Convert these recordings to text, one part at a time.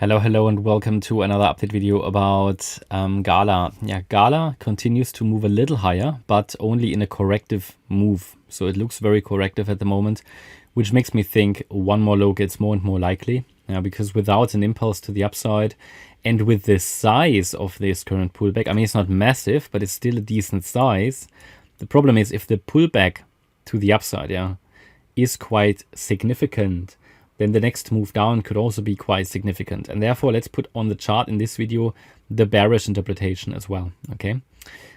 Hello, and welcome to another update video about GALA. Yeah, GALA continues to move a little higher, but only in a corrective move. So it looks very corrective at the moment, which makes me think one more low gets more and more likely. Because without an impulse to the upside, and with the size of this current pullback, I mean, it's not massive, but it's still a decent size. The problem is if the pullback to the upside, is quite significant, then the next move down could also be quite significant. And therefore, let's put on the chart in this video the bearish interpretation as well. Okay,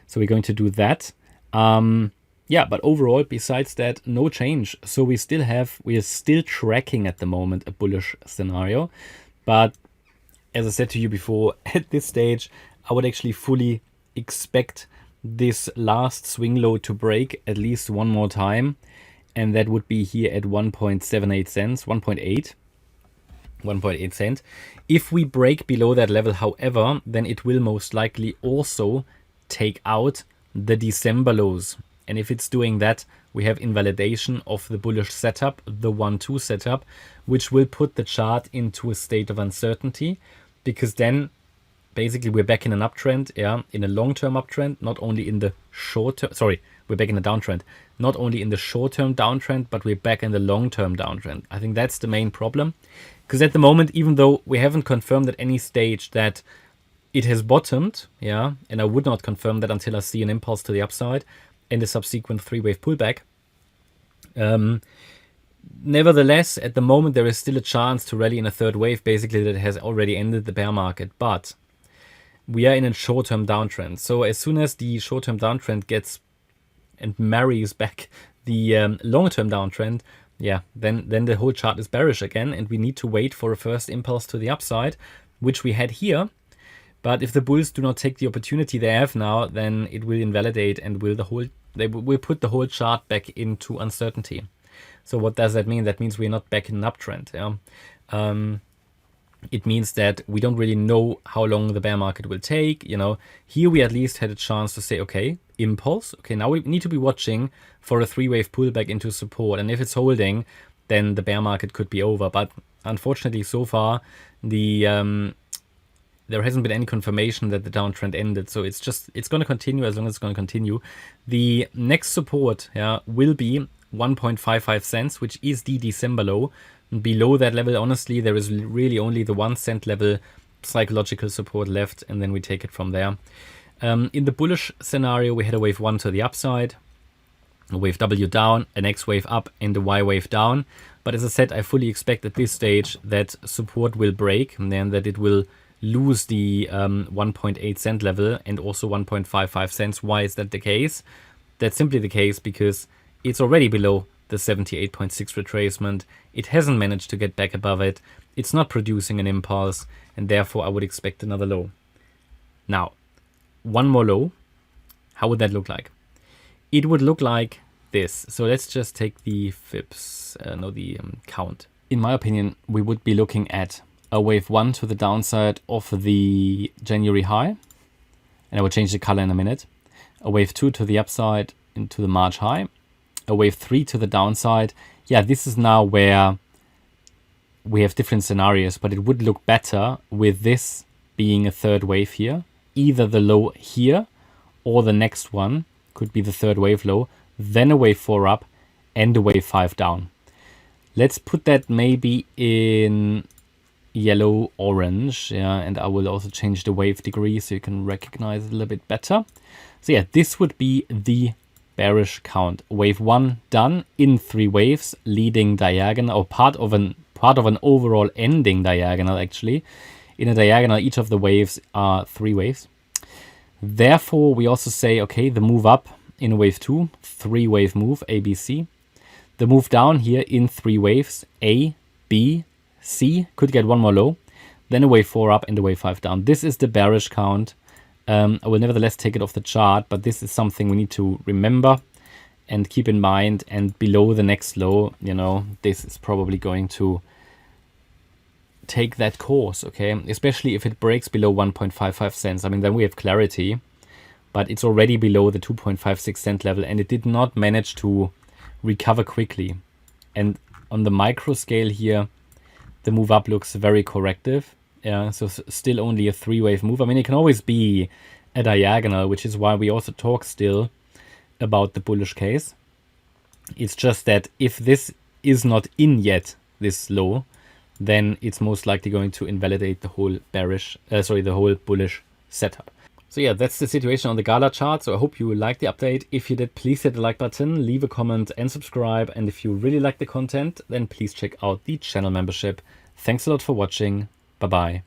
so we're going to do that. But overall, besides that, no change. So we are still tracking at the moment a bullish scenario. But as I said to you before, at this stage, I would actually fully expect this last swing low to break at least one more time. And that would be here at 1.78 cents, 1.8 cent. If we break below that level, however, then it will most likely also take out the December lows. And if it's doing that, we have invalidation of the bullish setup, the 1-2 setup, which will put the chart into a state of uncertainty, because then basically we're back in an uptrend, in a long-term uptrend, not only in the short term, we're back in a downtrend, not only in the short-term downtrend, but we're back in the long-term downtrend. I think that's the main problem, because at the moment, even though we haven't confirmed at any stage that it has bottomed, and I would not confirm that until I see an impulse to the upside and a subsequent three-wave pullback. Nevertheless, at the moment, there is still a chance to rally in a third wave, basically that has already ended the bear market, but we are in a short-term downtrend. So as soon as the short-term downtrend gets and marries back the long-term downtrend, then the whole chart is bearish again, and we need to wait for a first impulse to the upside, which we had here. But if the bulls do not take the opportunity they have now, then it will invalidate and they will put the whole chart back into uncertainty. So what does that mean? That means we're not back in an uptrend. It means that we don't really know how long the bear market will take. Here we at least had a chance to say, okay, impulse. Okay, now we need to be watching for a three-wave pullback into support. And if it's holding, then the bear market could be over. But unfortunately, so far, there hasn't been any confirmation that the downtrend ended. So it's going to continue as long as it's going to continue. The next support will be 1.55 cents, which is the December low. Below that level, honestly, there is really only the 1 cent level psychological support left, and then we take it from there. In the bullish scenario, we had a wave 1 to the upside, a wave W down, an X wave up, and a Y wave down. But as I said, I fully expect at this stage that support will break, and then that it will lose the 1.8 cent level and also 1.55 cents. Why is that the case? That's simply the case because it's already below the 78.6 retracement. It hasn't managed to get back above it. It's not producing an impulse, and therefore I would expect another low. Now, one more low. How would that look like? It would look like this. So let's just take the fibs, count. In my opinion, we would be looking at a wave 1 to the downside of the January high, and I will change the color in a minute. A wave 2 to the upside into the March high. A wave 3 to the downside. This is now where we have different scenarios, but it would look better with this being a third wave here. Either the low here or the next one could be the third wave low, then a wave 4 up and a wave 5 down. Let's put that maybe in yellow orange, and I will also change the wave degree so you can recognize it a little bit better. So this would be the bearish count. Wave 1 done in 3 waves, leading diagonal, or part of an overall ending diagonal actually. In a diagonal, each of the waves are 3 waves. Therefore, we also say, okay, the move up in wave 2, 3-wave move, A, B, C. The move down here in 3 waves, A, B, C, could get one more low. Then a wave 4 up and a wave 5 down. This is the bearish count. I will nevertheless take it off the chart, but this is something we need to remember and keep in mind. And below the next low, this is probably going to take that course, okay? Especially if it breaks below 1.55 cents. I mean, then we have clarity, but it's already below the 2.56 cent level, and it did not manage to recover quickly. And on the micro scale here, the move up looks very corrective. Yeah, so still only a 3-wave move. I mean, it can always be a diagonal, which is why we also talk still about the bullish case. It's just that if this is not in yet, this low, then it's most likely going to invalidate the whole the whole bullish setup. So yeah, that's the situation on the GALA chart. So I hope you liked the update. If you did, please hit the like button, leave a comment and subscribe. And if you really like the content, then please check out the channel membership. Thanks a lot for watching. Bye-bye.